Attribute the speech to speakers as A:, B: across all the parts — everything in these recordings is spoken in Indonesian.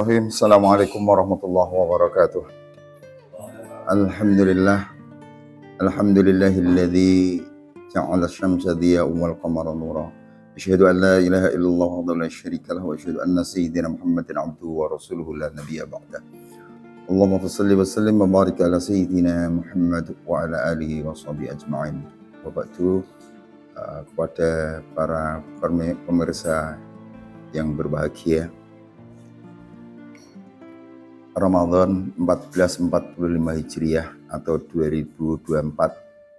A: Bismillahirrahmanirrahim. Assalamualaikum warahmatullahi wabarakatuh. Alhamdulillah. Alhamdulillahilladzi ja'ala asy-syamsa diya'an wal qamara nura. Asyhadu an la ilaha illallah wahdahu la syarika lahu wa asyhadu anna sayyidina Muhammadan 'abduhu wa rasuluhu la nabiyya ba'dah. Allahumma shalli wa sallim wa barik ala sayyidina Muhammad wa ala alihi wa sahbihi ajma'in. Wa ba'du, kepada para pemirsa yang berbahagia, Ramadan 1445 Hijriah atau 2024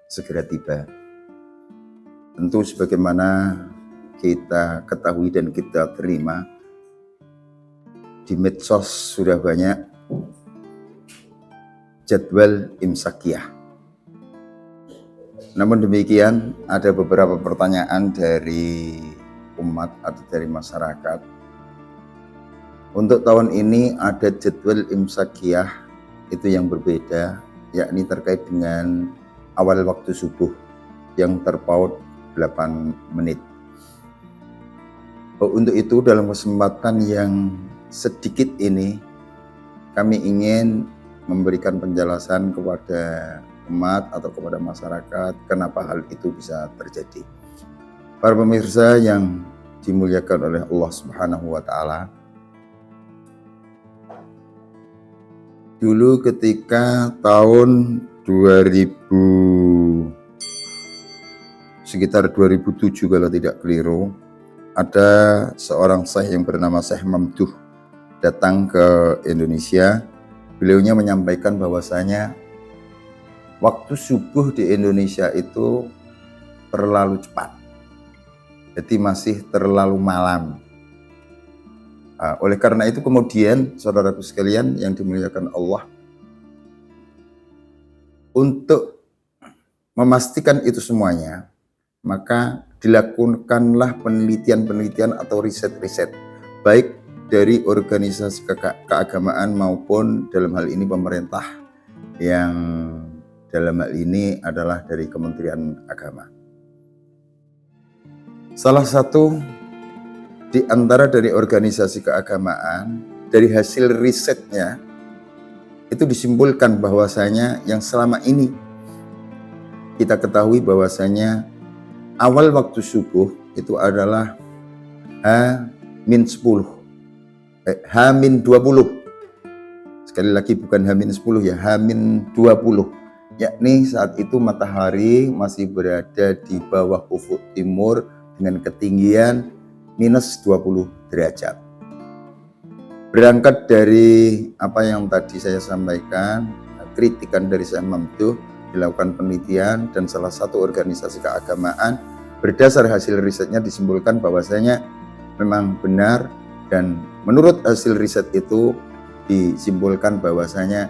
A: segera tiba. Tentu sebagaimana kita ketahui dan kita terima, di medsos sudah banyak jadwal imsakiyah. Namun demikian, ada beberapa pertanyaan dari umat atau dari masyarakat. Untuk tahun ini ada jadwal imsakiyah itu yang berbeda, yakni terkait dengan awal waktu subuh yang terpaut 8 menit. Untuk itu dalam kesempatan yang sedikit ini kami ingin memberikan penjelasan kepada umat atau kepada masyarakat kenapa hal itu bisa terjadi. Para pemirsa yang dimuliakan oleh Allah Subhanahu wa taala, dulu ketika tahun sekitar 2007 kalau tidak keliru, ada seorang syekh yang bernama Syekh Mamduh datang ke Indonesia. Beliaunya menyampaikan bahwasanya waktu subuh di Indonesia itu terlalu cepat, jadi masih terlalu malam. Oleh karena itu kemudian saudaraku sekalian yang dimuliakan Allah, untuk memastikan itu semuanya, maka dilakukanlah penelitian-penelitian atau riset-riset, baik dari organisasi keagamaan maupun dalam hal ini pemerintah, yang dalam hal ini adalah dari Kementerian Agama. Salah satu di antara dari organisasi keagamaan, dari hasil risetnya itu disimpulkan bahwasanya yang selama ini kita ketahui bahwasanya awal waktu subuh itu adalah H-10, H-20. Sekali lagi bukan H-10 ya, H-20. Yakni saat itu matahari masih berada di bawah ufuk timur dengan ketinggian minus 20 derajat. Berangkat dari apa yang tadi saya sampaikan, kritikan dari Syekh Mamduh, dilakukan penelitian dan salah satu organisasi keagamaan, berdasar hasil risetnya disimpulkan bahwasanya memang benar, dan menurut hasil riset itu disimpulkan bahwasanya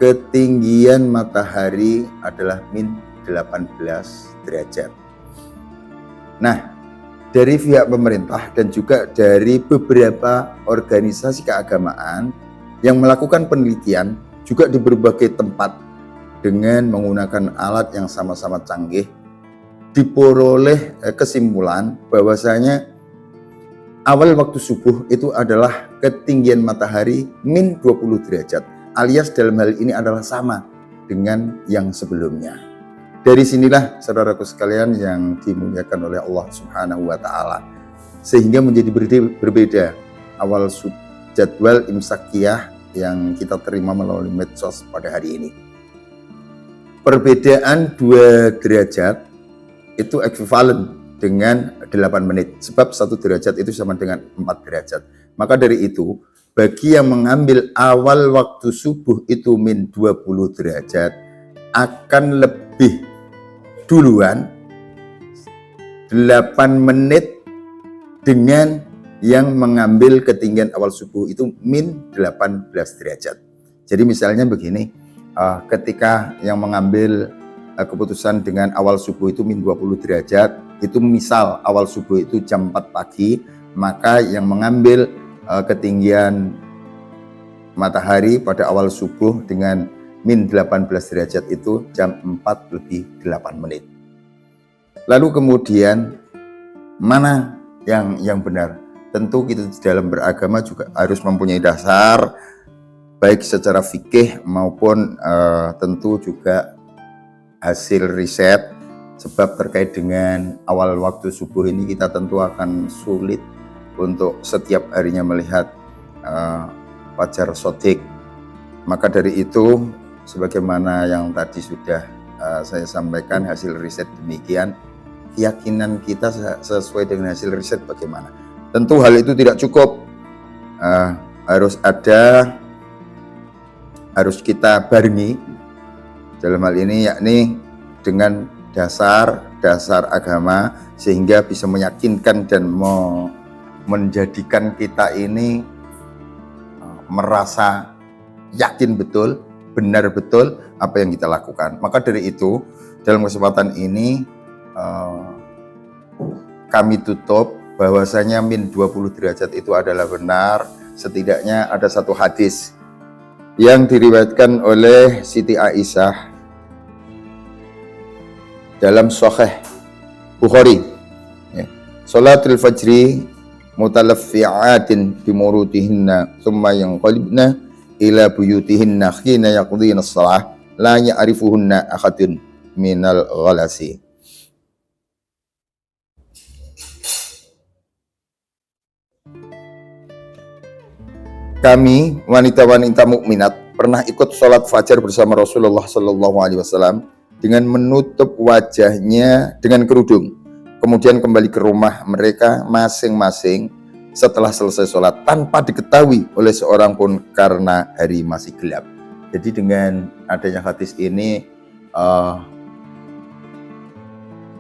A: ketinggian matahari adalah min 18 derajat. Nah, dari pihak pemerintah dan juga dari beberapa organisasi keagamaan yang melakukan penelitian juga di berbagai tempat dengan menggunakan alat yang sama-sama canggih, diperoleh kesimpulan bahwasanya awal waktu subuh itu adalah ketinggian matahari min 20 derajat, alias dalam hal ini adalah sama dengan yang sebelumnya. Dari sinilah saudaraku sekalian yang dimuliakan oleh Allah Subhanahu wa taala, sehingga menjadi berbeda awal jadwal imsakiyah yang kita terima melalui medsos pada hari ini. Perbedaan 2 derajat itu ekuivalen dengan 8 menit, sebab 1 derajat itu sama dengan 4 derajat. Maka dari itu, bagi yang mengambil awal waktu subuh itu min 20 derajat akan lebih duluan 8 menit dengan yang mengambil ketinggian awal subuh itu min 18 derajat. Jadi misalnya begini, ketika yang mengambil keputusan dengan awal subuh itu min 20 derajat, itu misal awal subuh itu jam 4 pagi, maka yang mengambil ketinggian matahari pada awal subuh dengan min 18 derajat itu jam 4 lebih 8 menit. Lalu kemudian mana yang benar? tentu kita dalam beragama juga harus mempunyai dasar baik secara fikih maupun tentu juga hasil riset, sebab terkait dengan awal waktu subuh ini kita tentu akan sulit untuk setiap harinya melihat fajar shadiq. Maka dari itu, sebagaimana yang tadi sudah saya sampaikan, hasil riset demikian, keyakinan kita sesuai dengan hasil riset bagaimana. Tentu hal itu tidak cukup, harus kita barengi dalam hal ini, yakni dengan dasar agama, sehingga bisa meyakinkan dan menjadikan kita ini merasa yakin betul, benar betul apa yang kita lakukan. Maka dari itu, dalam kesempatan ini kami tutup bahwasanya min 20 derajat itu adalah benar. Setidaknya ada satu hadis yang diriwayatkan oleh Siti Aisyah dalam Sahih Bukhari, Salatul fajri mutalaffi'atin bimurutihinna thumma yanqalibna ila buyutihinna khina yaqdina as-salah la ya'rifuhunna ahadun minal ghalasi. Kami wanita-wanita mukminat pernah ikut sholat fajar bersama Rasulullah Sallallahu Alaihi Wasallam dengan menutup wajahnya dengan kerudung. Kemudian kembali ke rumah mereka masing-masing setelah selesai sholat tanpa diketahui oleh seorang pun karena hari masih gelap. Jadi dengan adanya hadis ini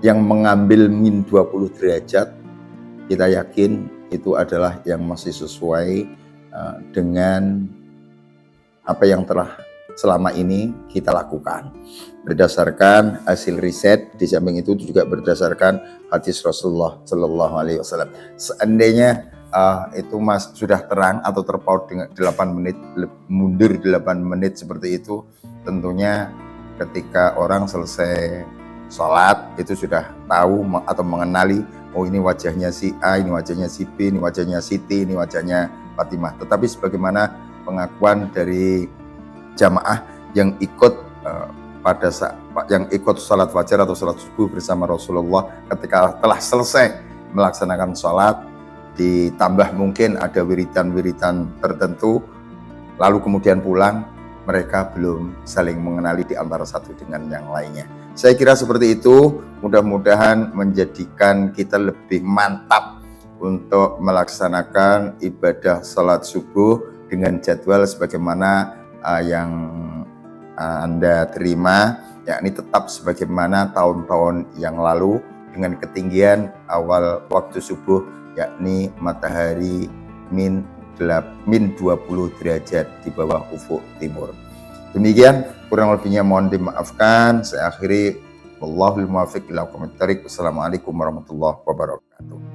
A: yang mengambil min 20 derajat, kita yakin itu adalah yang masih sesuai dengan apa yang telah selama ini kita lakukan berdasarkan hasil riset. Di samping itu juga berdasarkan hadis Rasulullah Shallallahu Alaihi Wasallam. Seandainya itu sudah terang atau terpaut dengan 8 menit, mundur 8 menit seperti itu, tentunya ketika orang selesai sholat itu sudah tahu atau mengenali, oh ini wajahnya si A, ini wajahnya si B, ini wajahnya Siti, ini wajahnya Fatimah. Tetapi sebagaimana pengakuan dari jamaah yang ikut pada saat yang ikut salat fajar atau salat subuh bersama Rasulullah, ketika telah selesai melaksanakan salat, ditambah mungkin ada wiritan-wiritan tertentu, lalu kemudian pulang, mereka belum saling mengenali di antara satu dengan yang lainnya. Saya kira seperti itu, mudah-mudahan menjadikan kita lebih mantap untuk melaksanakan ibadah salat subuh dengan jadwal sebagaimana yang Anda terima, yakni tetap sebagaimana tahun-tahun yang lalu dengan ketinggian awal waktu subuh yakni matahari min 20 derajat di bawah ufuk timur. Demikian, kurang lebihnya mohon dimaafkan. Saya akhiri, wallahul muwaffiq ila aqwamit thoriq. Wassalamualaikum warahmatullahi wabarakatuh.